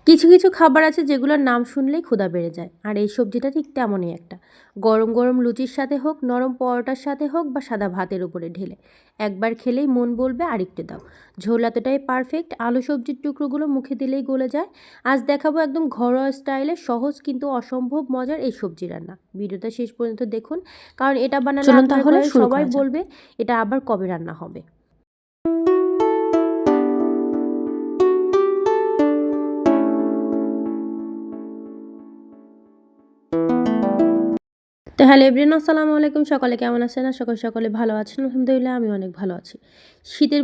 কিছু কিছু খাবার আছে যেগুলোর নাম শুনলেই ক্ষুধা বেড়ে যায়, আর এই সবজিটা ঠিক তেমনই একটা। গরম গরম লুচির সাথে হোক, নরম পরোটার সাথে হোক, বা সাদা ভাতের উপরে ঢেলে একবার খেলেই মন বলবে আরেকটু দাও। ঝোল এতটাই পারফেক্ট, আলু সবজির টুকরোগুলো মুখে দিলেই গলে যায়। আজ দেখাবো একদম ঘরোয়া স্টাইলে সহজ কিন্তু অসম্ভব মজার এই সবজি রান্না। ভিডিওটা শেষ পর্যন্ত দেখুন, কারণ এটা বানালে আপনার ঘরে সবাই বলবে এটা আবার কবে রান্না হবে। তো হ্যালো এভরিওয়ান, আসসালামু আলাইকুম। সকালে কেমন আছেন? আর সকালে ভালো আছেন? আলহামদুলিল্লাহ আমি অনেক ভালো আছি। শীতের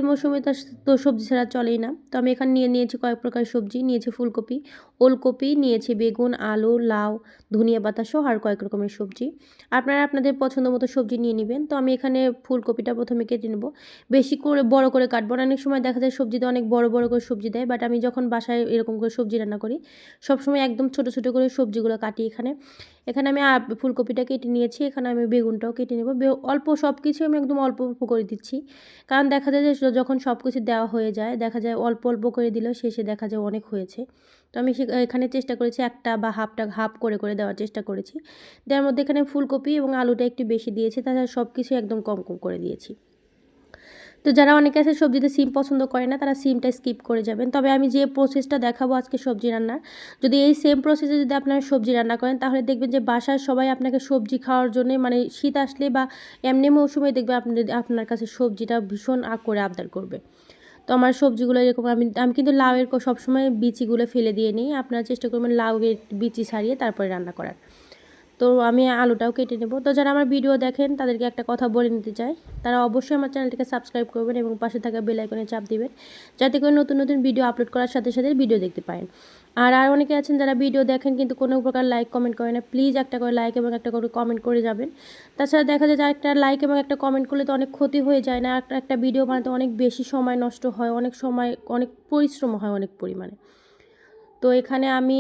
মৌসুমে তো সবজি ছাড়া চলেই না। তো আমি এখানে নিয়েছি কয়েক প্রকার সবজি। নিয়েছি ফুলকপি, ওলকপি, নিয়েছি বেগুন, আলু, লাউ, ধনিয়া পাতা সহ আর কয়েক রকমের সবজি। আপনারা আপনাদের পছন্দ মতো সবজি নিয়ে নেবেন। তো আমি এখানে ফুলকপিটা প্রথমে কেটে নেব। বেশি করে বড় করে কাটবো না। অনেক সময় দেখা যায় সবজিতে অনেক বড় বড় করে সবজি দেয়, বাট আমি যখন বাসায় এরকম করে সবজি রান্না করি সবসময় একদম ছোট ছোট করে সবজিগুলো কাটি। এখানে আমি ফুলকপিটা কেটে নিয়েছি। এখানে আমি বেগুনটাও কেটে নেব। অল্প সব কিছু আমি একদম অল্প অল্প করে দিচ্ছি, কারণ দেখা যায় যে যখন সব কিছু দেওয়া হয়ে যায় দেখা যায় অল্প অল্প করে দিলেও শেষে দেখা যায় অনেক হয়েছে। তো আমি এখানে চেষ্টা করেছি একটা বা হাফ করে করে দেওয়ার চেষ্টা করেছি। দেওয়ার মধ্যে এখানে ফুলকপি এবং আলুটা একটু বেশি দিয়েছি, তাছাড়া সব কিছু একদম কম কম করে দিয়েছি। তো যারা অনেকে আছে সবজিতে সিম পছন্দ করে না, তারা সিমটা স্কিপ করে যাবেন। তবে আমি যে প্রসেসটা দেখাবো আজকে সবজি রান্নার, যদি এই সেম প্রসেসে যদি আপনারা সবজি রান্না করেন তাহলে দেখবেন যে বাসার সবাই আপনাকে সবজি খাওয়ার জন্য, মানে শীত আসলে বা এমনি মৌসুমে দেখবে আপনার কাছে সবজিটা ভীষণ করে আবদার করবে। তো আমার সবজিগুলো এরকম আমি আমি কিন্তু লাউয়ের সবসময় বিচিগুলো ফেলে দিয়ে নিই। আপনারা চেষ্টা করবেন লাউয়ের বিচি ছাড়িয়ে তারপরে রান্না করার। তো আমি আলুটাও কেটে নেব। তো যারা আমার ভিডিও দেখেন তাদেরকে একটা কথা বলে নিতে চাই, তারা অবশ্যই আমার চ্যানেলটিকে সাবস্ক্রাইব করবেন এবং পাশে থাকা বেল আইকনে চাপ দিবেন, যাতে করে নতুন নতুন ভিডিও আপলোড করার সাথে সাথে ভিডিও দেখতে পারেন। আর অনেকে আছেন যারা ভিডিও দেখেন কিন্তু কোনো প্রকার লাইক কমেন্ট করে না, প্লিজ একটা করে লাইক এবং একটা করে কমেন্ট করে যাবেন। তাছাড়া দেখা যায় যে একটা লাইক এবং একটা কমেন্ট করলে তো অনেক ক্ষতি হয়ে যায় না, একটা ভিডিও বানাতে অনেক বেশি সময় নষ্ট হয়, অনেক পরিশ্রম হয় অনেক পরিমাণে। তো এখানে আমি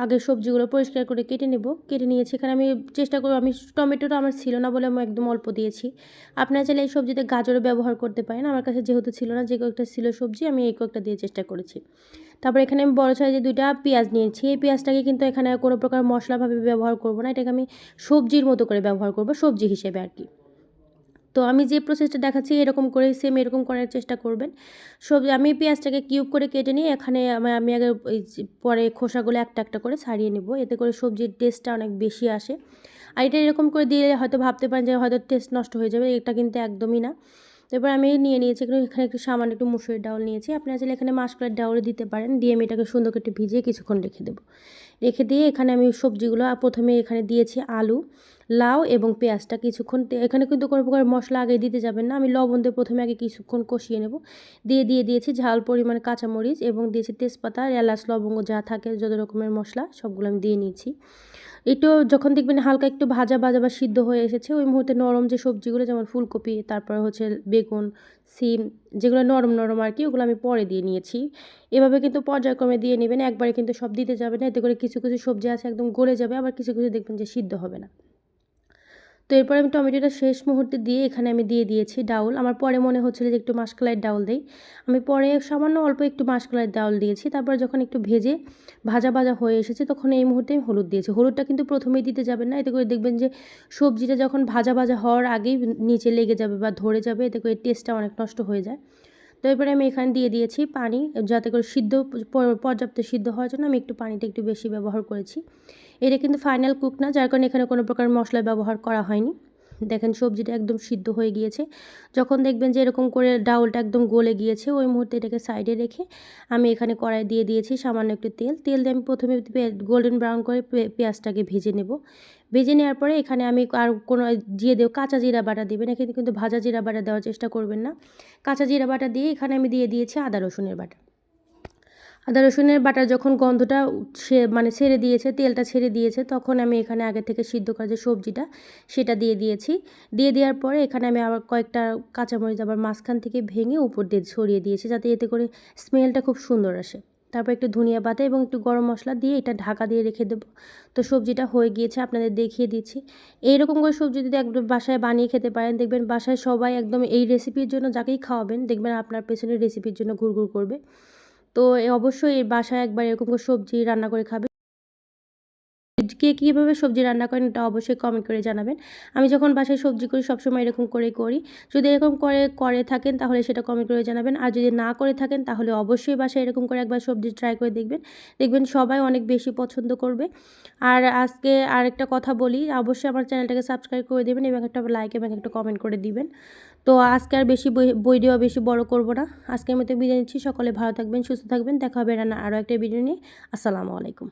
আগে সবজিগুলো পরিষ্কার করে কেটে নেব। কেটে নিয়েছি। এখানে আমি চেষ্টা করব, আমি টমেটোটা আমার ছিল না বলে আমি একদম অল্প দিয়েছি। আপনারা চাইলে এই সবজিতে গাজরও ব্যবহার করতে পারেন। আমার কাছে যেহেতু ছিল না, যে কয়েকটা ছিল সবজি আমি এই কয়েকটা দিয়ে চেষ্টা করেছি। তারপর এখানে আমি বড় সাইজে 2টা পেঁয়াজ নিয়েছি। এই পেঁয়াজটাকে কিন্তু এখানে কোনো প্রকার মশলাভাবে ব্যবহার করব না, এটাকে আমি সবজির মতো করে ব্যবহার করব, সবজি হিসেবে আর কি। তো আমি যে প্রসেসটা দেখাচ্ছি এরকম করে সেম এরকম করার চেষ্টা করবেন। আমি পেঁয়াজটাকে কিউব করে কেটে নিয়ে এখানে আমি আগে পরে খোসাগুলো একটা একটা করে ছাড়িয়ে নেব, এতে করে সবজির টেস্টটা অনেক বেশি আসে। আর এটা এরকম করে দিয়ে হয়তো ভাবতে পারেন যে হয়তো টেস্ট নষ্ট হয়ে যাবে, এটা কিন্তু একদমই না। এবার আমি নিয়ে নিয়েছি এখানে একটু সামান্য একটু মুসুরির ডাউল নিয়েছি। আপনারা চাইলে এখানে মাসকলাইর ডাউলও দিতে পারেন। দিয়ে আমি এটাকে সুন্দর করে একটু ভিজিয়ে কিছুক্ষণ রেখে দেবো। রেখে দিয়ে এখানে আমি সবজিগুলো প্রথমে এখানে দিয়েছি আলু, লাউ এবং পেঁয়াজটা কিছুক্ষণ, এখানে কিন্তু কোনো প্রকার মশলা আগে দিতে যাবেন না। আমি লবণ দিয়ে প্রথমে আগে কিছুক্ষণ কষিয়ে নেব। দিয়েছি ঝাল পরিমাণে কাঁচামরিচ এবং দিয়েছি তেজপাতা, এলাচ, লবঙ্গ যা থাকে যত রকমের মশলা সবগুলো আমি দিয়ে নিয়েছি। একটু যখন দেখবেন হালকা একটু ভাজা ভাজা বা সিদ্ধ হয়ে এসেছে, ওই মুহূর্তে নরম যে সবজিগুলো যেমন ফুলকপি, তারপর হচ্ছে বেগুন, সিম, যেগুলো নরম নরম আর কি, ওগুলো আমি পরে দিয়ে নিয়েছি। এভাবে কিন্তু পর্যায়ক্রমে দিয়ে নেবেন, একবারে কিন্তু সব দিতে যাবে না, এতে করে কিছু কিছু সবজি আছে একদম গলে যাবে, আবার কিছু কিছু দেখবেন যে সিদ্ধ হবে না। তো এরপরে আমি টমেটোটা শেষ মুহূর্তে দিয়ে এখানে আমি দিয়ে দিয়েছি ডাউল। আমার পরে মনে হচ্ছিল যে একটু মাসকলাইয়ের ডাউল দেই, আমি পরে সামান্য অল্প একটু মাসকলাইয়ের ডাউল দিয়েছি। তারপর যখন একটু ভাজা ভাজা হয়ে এসেছে তখন এই মুহূর্তে আমি হলুদ দিয়েছি। হলুদটা কিন্তু প্রথমেই দিতে যাবেন না, এতে করে দেখবেন যে সবজিটা যখন ভাজা ভাজা হওয়ার আগেই নিচে লেগে যাবে বা ধরে যাবে, এতে করে টেস্টটা অনেক নষ্ট হয়ে যায়। তো এরপরে আমি এখানে দিয়ে দিয়েছি পানি, যাতে করে পর্যাপ্ত সিদ্ধ হওয়ার জন্য আমি একটু পানিটা একটু বেশি ব্যবহার করেছি। এটা কিন্তু ফাইনাল কুক না, যার কারণে এখানে কোনো প্রকার মশলা ব্যবহার করা হয়নি। দেখেন সবজিটা একদম সিদ্ধ হয়ে গিয়েছে। যখন দেখবেন যে এরকম করে ডাউলটা একদম গলে গিয়েছে, ওই মুহূর্তে এটাকে সাইডে রেখে আমি এখানে কড়াই দিয়ে দিয়েছি সামান্য একটু তেল দিয়ে আমি প্রথমে গোল্ডেন ব্রাউন করে পেঁয়াজটাকে ভেজে নেব। ভেজে নেওয়ার পরে এখানে আমি আর কোনো দিয়ে দেবো কাঁচা জিরা বাটা দেবেন, এখানে কিন্তু ভাজা জিরা বাটা দেওয়ার চেষ্টা করবেন না। কাঁচা জিরা বাটা দিয়ে এখানে আমি দিয়ে দিয়েছি আদা রসুনের বাটা। আদা রসুনের বাটা যখন গন্ধটা ছেড়ে দিয়েছে, তেলটা ছেড়ে দিয়েছে, তখন আমি এখানে আগে থেকে সিদ্ধ করা যে সবজিটা সেটা দিয়ে দিয়েছি। দিয়ে দেওয়ার পরে এখানে আমি আবার কয়েকটা কাঁচামরিচ আবার মাঝখান থেকে ভেঙে উপর দিয়ে ছড়িয়ে দিয়েছি, যাতে এতে করে স্মেলটা খুব সুন্দর আসে। তারপর একটু ধনিয়া পাতা এবং একটু গরম মশলা দিয়ে এটা ঢাকা দিয়ে রেখে দেবো। তো সবজিটা হয়ে গিয়েছে, আপনাদের দেখিয়ে দিচ্ছি। এইরকম করে সবজি যদি একদম বাসায় বানিয়ে খেতে পারেন, দেখবেন বাসায় সবাই একদম এই রেসিপির জন্য যাকেই খাওয়াবেন দেখবেন আপনার পেছনের রেসিপির জন্য ঘুরঘুর করবে। তো অবশ্যই এই বাসায় একবার এরকম করে সবজি রান্না করে খাবে। কে কীভাবে সবজি রান্না করেন এটা অবশ্যই কমেন্ট করে জানাবেন। আমি যখন বাসায় সবজি করি সবসময় এরকম করেই করি। যদি এরকম করে থাকেন তাহলে সেটা কমেন্ট করে জানাবেন। আর যদি না করে থাকেন তাহলে অবশ্যই বাসায় এরকম করে একবার সবজি ট্রাই করে দেখবেন। দেখবেন সবাই অনেক বেশি পছন্দ করবে। আর আজকে আরেকটা কথা বলি, অবশ্যই আমার চ্যানেলটাকে সাবস্ক্রাইব করে দিবেন এবং একটা লাইক এবং একটা কমেন্ট করে দিবেন। তো আজকে আর বেশি ভিডিও বেশি বড় করব না। আজকের মতো বিদায় নিচ্ছি। সকলে ভালো থাকবেন, সুস্থ থাকবেন। দেখা হবে আরও একটা ভিডিও নিয়ে। আসসালামু আলাইকুম।